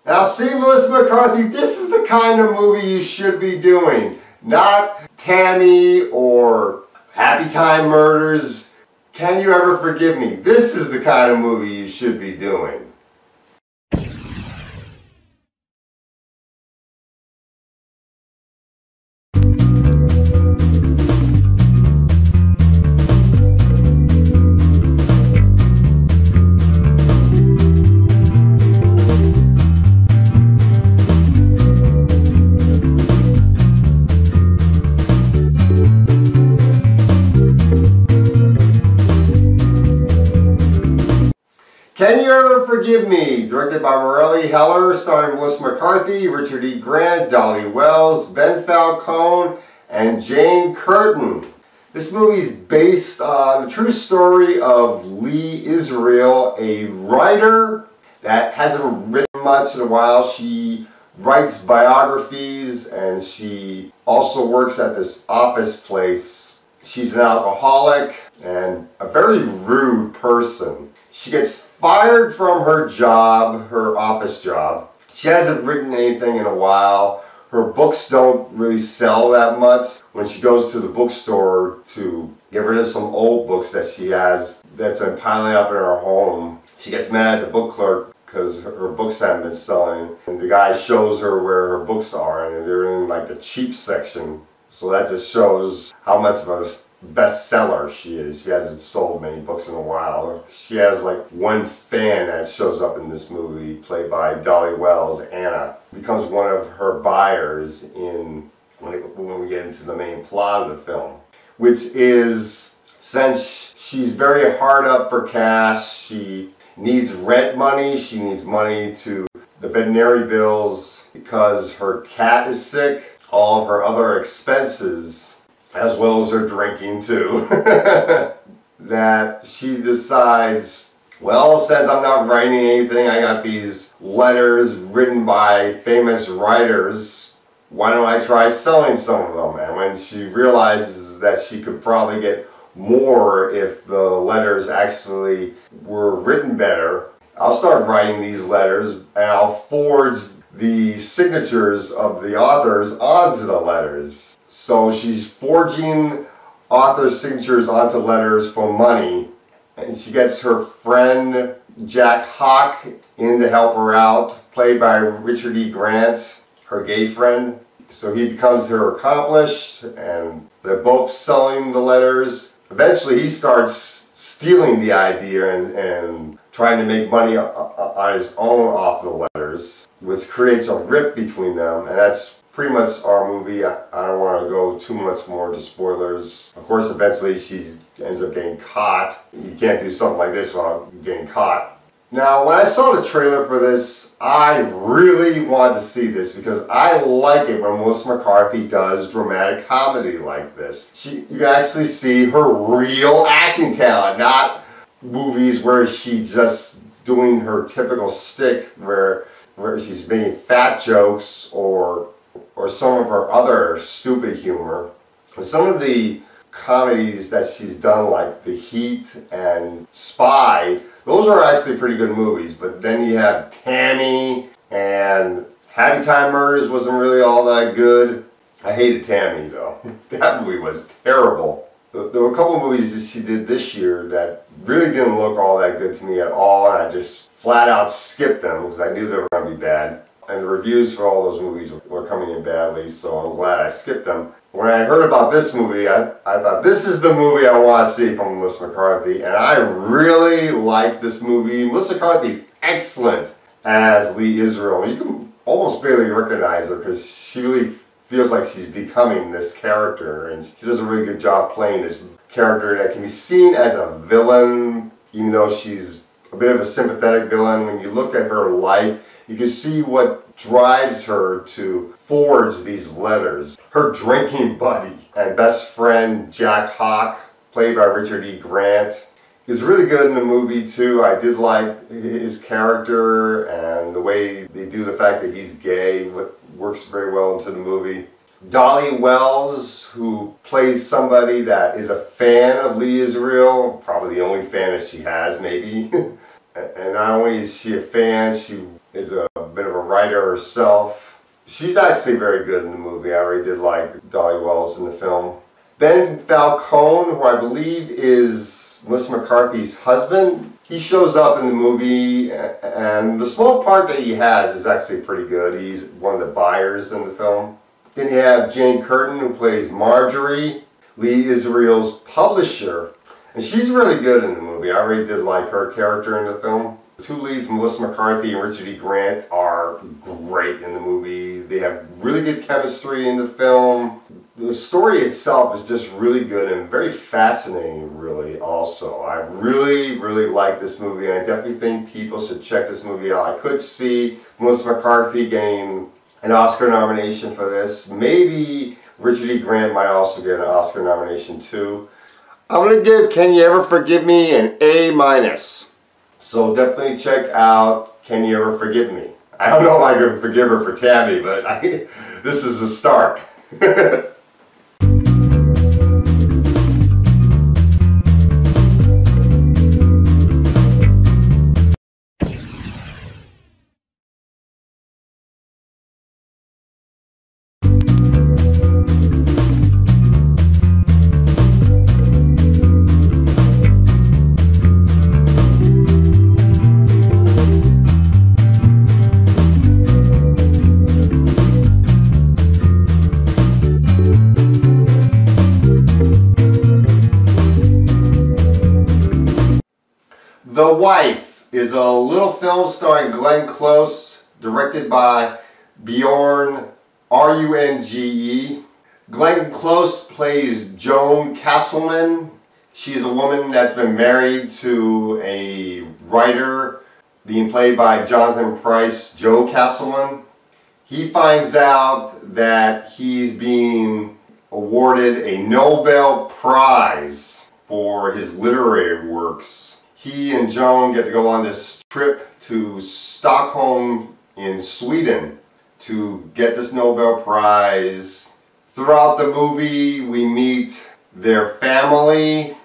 Now see, Melissa McCarthy, this is the kind of movie you should be doing. Not Tammy or Happy Time Murders. Can You Ever Forgive Me? This is the kind of movie you should be doing. Can You Ever Forgive Me? Directed by Morelli Heller, starring Melissa McCarthy, Richard E. Grant, Dolly Wells, Ben Falcone, and Jane Curtin. This movie is based on the true story of Lee Israel, a writer that hasn't written much in a while. She writes biographies and she also works at this office place. She's an alcoholic and a very rude person. She gets fired from her job, her office job. She hasn't written anything in a while. Her books don't really sell that much. When she goes to the bookstore to get rid of some old books that she has that's been piling up in her home, she gets mad at the book clerk because her books haven't been selling. And the guy shows her where her books are and they're in like the cheap section. So that just shows how much of a bestseller she is. She hasn't sold many books in a while. She has like one fan that shows up in this movie, played by Dolly Wells. Anna becomes one of her buyers in when we get into the main plot of the film, which is, since she's very hard up for cash, she needs rent money, she needs money to the veterinary bills because her cat is sick, all of her other expenses, as well as her drinking too, that she decides, well, since I'm not writing anything, I got these letters written by famous writers, why don't I try selling some of them? And when she realizes that she could probably get more if the letters actually were written better, I'll start writing these letters and I'll forge the signatures of the authors onto the letters. So she's forging authors' signatures onto letters for money, and she gets her friend Jack Hawk in to help her out, played by Richard E. Grant, her gay friend. So he becomes her accomplice, and they're both selling the letters. Eventually he starts stealing the idea and trying to make money on his own off the letters, which creates a rift between them, and that's pretty much our movie. I don't want to go too much more to spoilers. Of course, eventually she ends up getting caught. You can't do something like this without getting caught. Now, when I saw the trailer for this, I really wanted to see this because I like it when Melissa McCarthy does dramatic comedy like this. You can actually see her real acting talent, not movies where she's just doing her typical stick where she's making fat jokes or some of her other stupid humor. Some of the comedies that she's done, like The Heat and Spy, those are actually pretty good movies, but then you have Tammy, and Happy Time Murders wasn't really all that good. I hated Tammy though. That movie was terrible. There were a couple movies that she did this year that really didn't look all that good to me at all, and I just flat out skipped them because I knew they were going to be bad. And the reviews for all those movies were coming in badly, so I'm glad I skipped them. When I heard about this movie, I thought, this is the movie I want to see from Melissa McCarthy, and I really like this movie. Melissa McCarthy's excellent as Lee Israel. You can almost barely recognize her because she really feels like she's becoming this character, and she does a really good job playing this character that can be seen as a villain, even though she's a bit of a sympathetic villain. When you look at her life, you can see what drives her to forge these letters. Her drinking buddy and best friend, Jack Hawk, played by Richard E. Grant, is really good in the movie too. I did like his character and the way they do the fact that he's gay, works very well into the movie. Dolly Wells, who plays somebody that is a fan of Lee Israel, probably the only fan that she has maybe. And not only is she a fan, she is a bit of a writer herself. She's actually very good in the movie. I really did like Dolly Wells in the film. Ben Falcone, who I believe is Melissa McCarthy's husband, he shows up in the movie, and the small part that he has is actually pretty good. He's one of the buyers in the film. Then you have Jane Curtin, who plays Marjorie, Lee Israel's publisher, and she's really good in the movie. I really did like her character in the film. The two leads, Melissa McCarthy and Richard E. Grant, are great in the movie. They have really good chemistry in the film. The story itself is just really good and very fascinating, really, also. I really like this movie, and I definitely think people should check this movie out. I could see Melissa McCarthy getting an Oscar nomination for this. Maybe Richard E. Grant might also get an Oscar nomination too. I'm going to give Can You Ever Forgive Me an A-. So definitely check out Can You Ever Forgive Me. I don't know if I can forgive her for Tammy, but this is a start. The Wife is a little film starring Glenn Close, directed by Bjorn Runge. Glenn Close plays Joan Castleman. She's a woman that's been married to a writer being played by Jonathan Pryce, Joe Castleman. He finds out that he's being awarded a Nobel Prize for his literary works. He and Joan get to go on this trip to Stockholm in Sweden to get this Nobel Prize. Throughout the movie, we meet their family,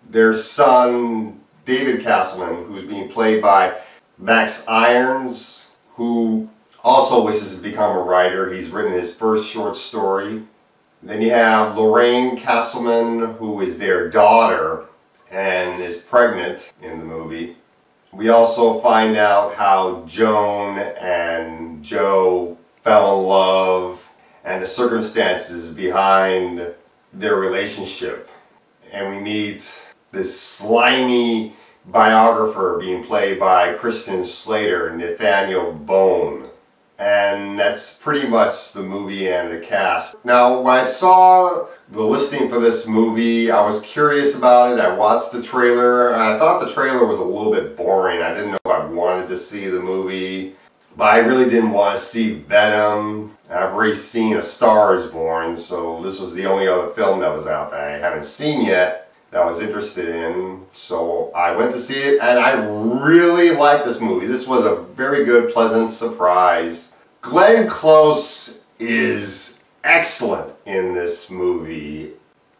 their son, David Castleman, who's being played by Max Irons, who also wishes to become a writer. He's written his first short story. Then you have Lorraine Castleman, who is their daughter and is pregnant in the movie. We also find out how Joan and Joe fell in love and the circumstances behind their relationship. And we meet this slimy biographer being played by Christian Slater, Nathaniel Bone. And that's pretty much the movie and the cast. Now, when I saw the listing for this movie, I was curious about it. I watched the trailer, and I thought the trailer was a little bit boring. I didn't know if I wanted to see the movie, but I really didn't want to see Venom. I've already seen A Star Is Born, so this was the only other film that was out that I haven't seen yet that I was interested in. So I went to see it, and I really liked this movie. This was a very good, pleasant surprise. Glenn Close is excellent in this movie.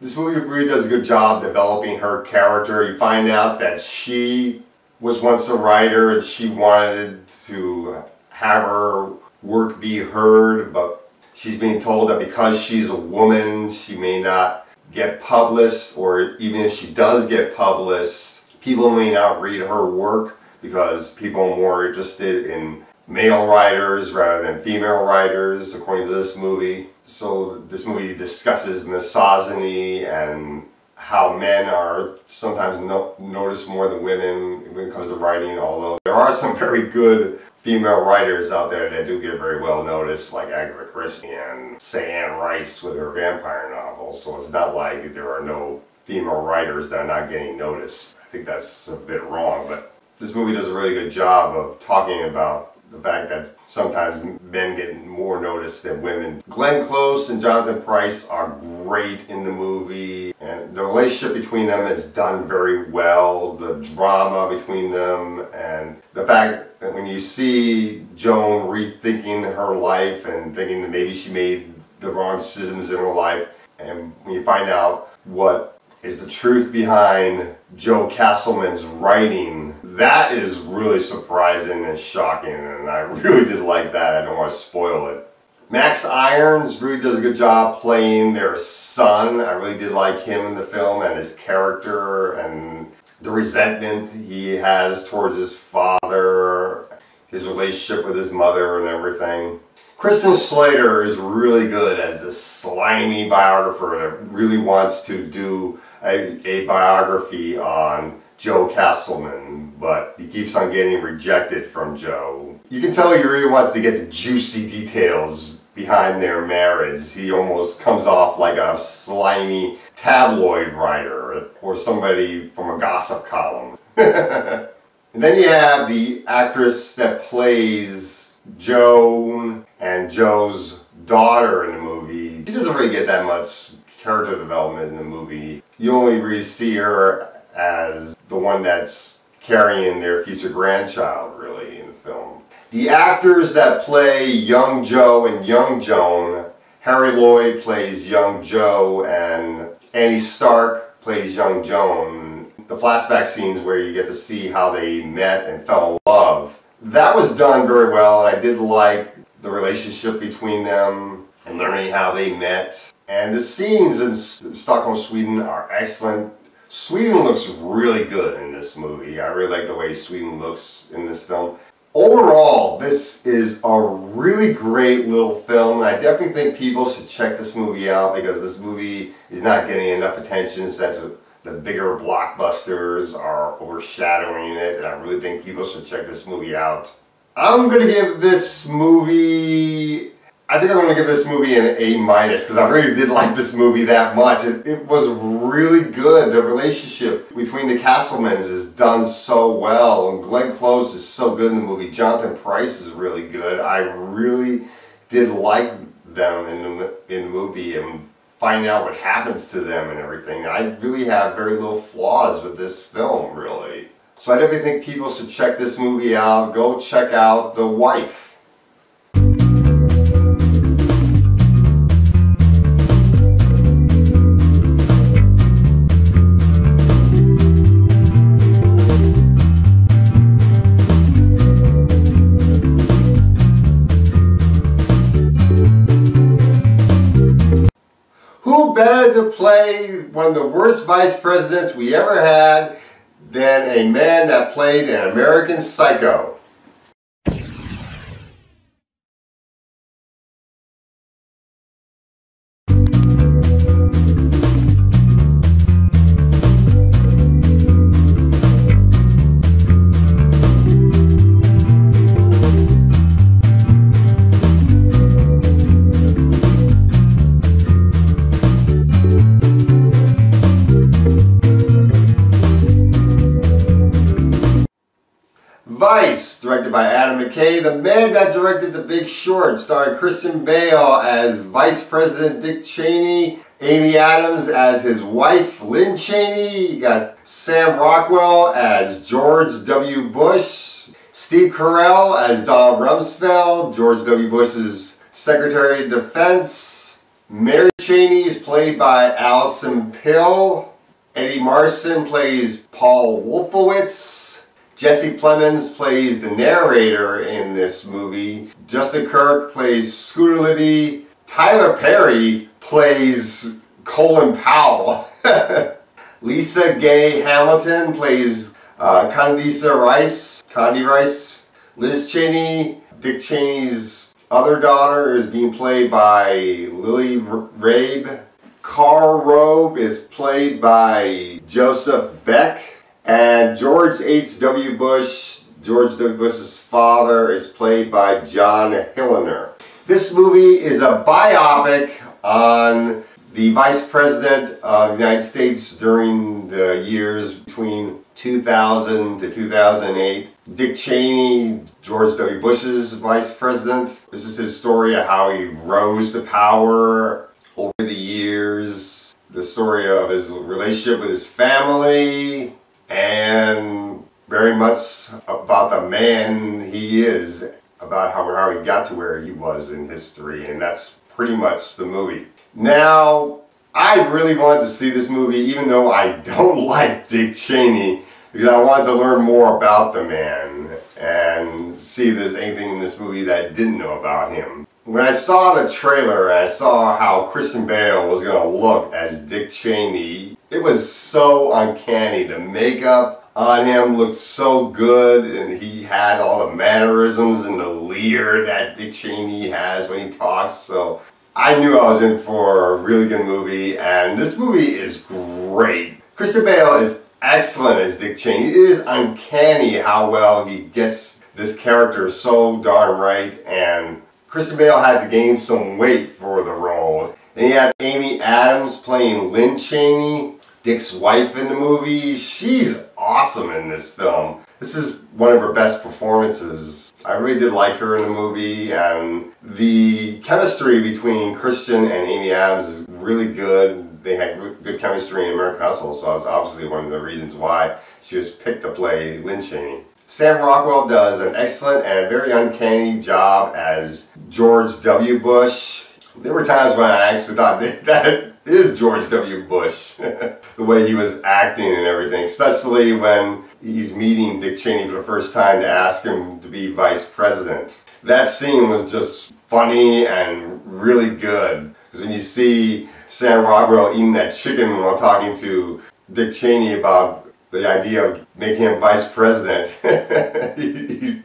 This movie really does a good job developing her character. You find out that she was once a writer and she wanted to have her work be heard, but she's being told that because she's a woman, she may not get published, or even if she does get published, people may not read her work because people are more interested in male writers rather than female writers, according to this movie. So this movie discusses misogyny and how men are sometimes noticed more than women when it comes to writing, although there are some very good female writers out there that do get very well noticed, like Agatha Christie and, say, Anne Rice with her vampire novels. So it's not like there are no female writers that are not getting noticed. I think that's a bit wrong, but this movie does a really good job of talking about the fact that sometimes men get more noticed than women. Glenn Close and Jonathan Pryce are great in the movie, and the relationship between them is done very well. The drama between them, and the fact that when you see Joan rethinking her life and thinking that maybe she made the wrong decisions in her life, and when you find out what is the truth behind Joe Castleman's writing, that is really surprising and shocking, and I really did like that. I don't want to spoil it. Max Irons really does a good job playing their son. I really did like him in the film and his character and the resentment he has towards his father, his relationship with his mother and everything. Kristen Slater is really good as this slimy biographer that really wants to do a biography on Joe Castleman, but he keeps on getting rejected from Joe. You can tell he really wants to get the juicy details behind their marriage. He almost comes off like a slimy tabloid writer or somebody from a gossip column. And then you have the actress that plays Joan and Joe's daughter in the movie. She doesn't really get that much character development in the movie. You only really see her as the one that's carrying their future grandchild, really, in the film. The actors that play young Joe and young Joan, Harry Lloyd plays young Joe and Annie Stark plays young Joan. The flashback scenes where you get to see how they met and fell in love. That was done very well, and I did like the relationship between them and learning how they met. And the scenes in Stockholm, Sweden are excellent. Sweden looks really good in this movie. I really like the way Sweden looks in this film. Overall, this is a really great little film. I definitely think people should check this movie out because this movie is not getting enough attention since the bigger blockbusters are overshadowing it, and I really think people should check this movie out. I'm going to give this movie, I think I'm going to give this movie an A- because I really did like this movie that much. It was really good. The relationship between the Castlemans is done so well, and Glenn Close is so good in the movie. Jonathan Pryce is really good. I really did like them in the movie and find out what happens to them and everything. I really have very little flaws with this film, really. So I definitely think people should check this movie out. Go check out The Wife. Who better to play one of the worst vice presidents we ever had than a man that played an American Psycho? Vice, directed by Adam McKay, the man that directed The Big Short, starring Christian Bale as Vice President Dick Cheney, Amy Adams as his wife Lynn Cheney, you got Sam Rockwell as George W. Bush, Steve Carell as Donald Rumsfeld, George W. Bush's Secretary of Defense, Mary Cheney is played by Allison Pill, Eddie Marson plays Paul Wolfowitz, Jesse Plemons plays the narrator in this movie. Justin Kirk plays Scooter Libby. Tyler Perry plays Colin Powell. Lisa Gay Hamilton plays Condi Rice. Liz Cheney, Dick Cheney's other daughter, is being played by Lily Rabe. Karl Rove is played by Joseph Beck. And George H.W. Bush, George W. Bush's father, is played by John Hillener. This movie is a biopic on the Vice President of the United States during the years between 2000 to 2008. Dick Cheney, George W. Bush's Vice President. This is his story of how he rose to power over the years. The story of his relationship with his family. And very much about the man he is, about how he got to where he was in history, and that's pretty much the movie. Now, I really wanted to see this movie, even though I don't like Dick Cheney, because I wanted to learn more about the man and see if there's anything in this movie that I didn't know about him. When I saw the trailer and I saw how Christian Bale was going to look as Dick Cheney, it was so uncanny. The makeup on him looked so good, and he had all the mannerisms and the leer that Dick Cheney has when he talks. So I knew I was in for a really good movie, and this movie is great. Christian Bale is excellent as Dick Cheney. It is uncanny how well he gets this character so darn right, and Christian Bale had to gain some weight for the role. And you have Amy Adams playing Lynn Cheney, Dick's wife in the movie. She's awesome in this film. This is one of her best performances. I really did like her in the movie, and the chemistry between Christian and Amy Adams is really good. They had good chemistry in American Hustle, so that's obviously one of the reasons why she was picked to play Lynn Cheney. Sam Rockwell does an excellent and very uncanny job as George W. Bush. There were times when I actually thought that is George W. Bush, the way he was acting and everything, especially when he's meeting Dick Cheney for the first time to ask him to be vice president. That scene was just funny and really good, because when you see Sam Rockwell eating that chicken while talking to Dick Cheney about the idea of making him vice president, you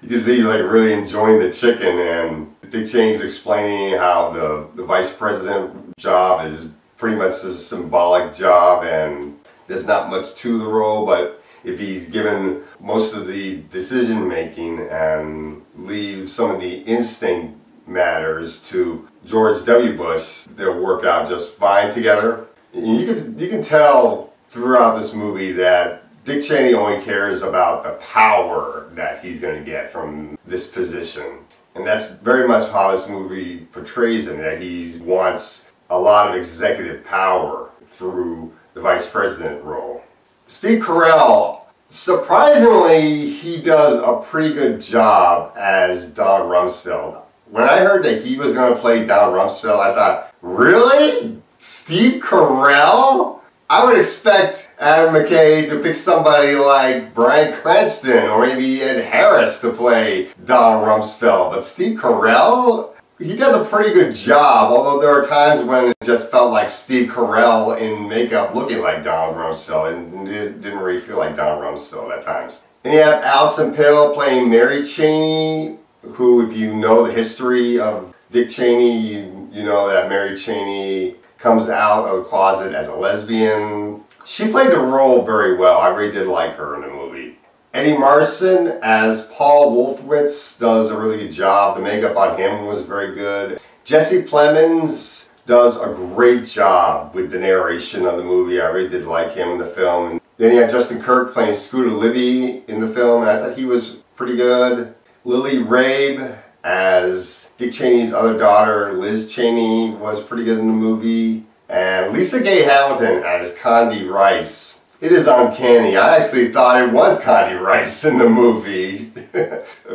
can see he's like really enjoying the chicken, and Dick Cheney's explaining how the vice president job is pretty much a symbolic job and there's not much to the role, but if he's given most of the decision making and leaves some of the instinct matters to George W. Bush, they'll work out just fine together. And you can tell throughout this movie that Dick Cheney only cares about the power that he's going to get from this position. And that's very much how this movie portrays him, that he wants a lot of executive power through the vice president role. Steve Carell, surprisingly, he does a pretty good job as Don Rumsfeld. When I heard that he was going to play Don Rumsfeld, I thought, really? Steve Carell? I would expect Adam McKay to pick somebody like Bryan Cranston or maybe Ed Harris to play Don Rumsfeld, but Steve Carell, he does a pretty good job, although there are times when it just felt like Steve Carell in makeup looking like Don Rumsfeld, and it didn't really feel like Don Rumsfeld at times. And you have Allison Pill playing Mary Cheney, who, if you know the history of Dick Cheney, you know that Mary Cheney comes out of the closet as a lesbian. She played the role very well. I really did like her in the movie. Eddie Marsan as Paul Wolfowitz does a really good job. The makeup on him was very good. Jesse Plemons does a great job with the narration of the movie. I really did like him in the film. Then you have Justin Kirk playing Scooter Libby in the film, and I thought he was pretty good. Lily Rabe as Dick Cheney's other daughter, Liz Cheney, was pretty good in the movie. And Lisa Gay Hamilton as Condi Rice. It is uncanny. I actually thought it was Condi Rice in the movie.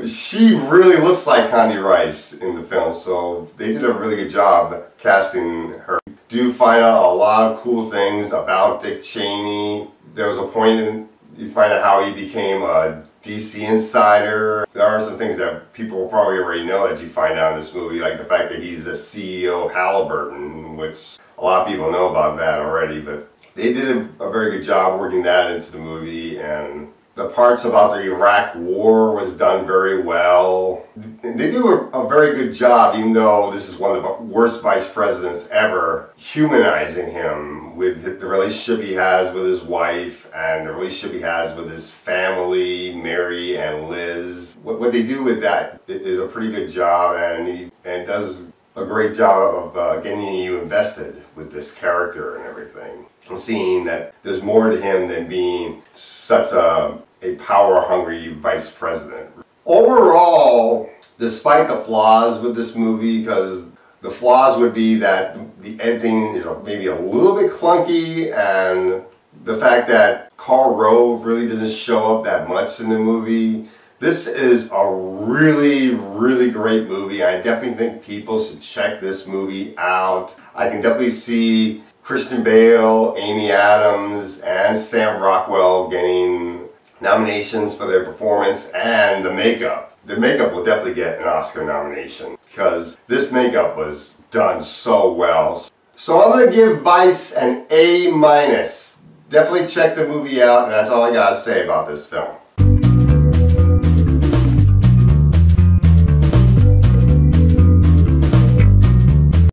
She really looks like Condi Rice in the film, so they did a really good job casting her. Do find out a lot of cool things about Dick Cheney. There was a point in you find out how he became a DC insider. There are some things that people probably already know that you find out in this movie, like the fact that he's the CEO of Halliburton, which a lot of people know about that already, but they did a very good job working that into the movie, and the parts about the Iraq War was done very well. They do a very good job, even though this is one of the worst vice presidents ever, humanizing him with the relationship he has with his wife and the relationship he has with his family, Mary and Liz. What they do with that is a pretty good job, and he does a great job of getting you invested with this character and everything. And seeing that there's more to him than being such a power-hungry vice president. Overall, despite the flaws with this movie, because the flaws would be that the editing is maybe a little bit clunky, and the fact that Karl Rove really doesn't show up that much in the movie. This is a really, really great movie. I definitely think people should check this movie out. I can definitely see Christian Bale, Amy Adams, and Sam Rockwell getting nominations for their performance, and the makeup. The makeup will definitely get an Oscar nomination because this makeup was done so well. So I'm going to give Vice an A-. Definitely check the movie out, and that's all I got to say about this film.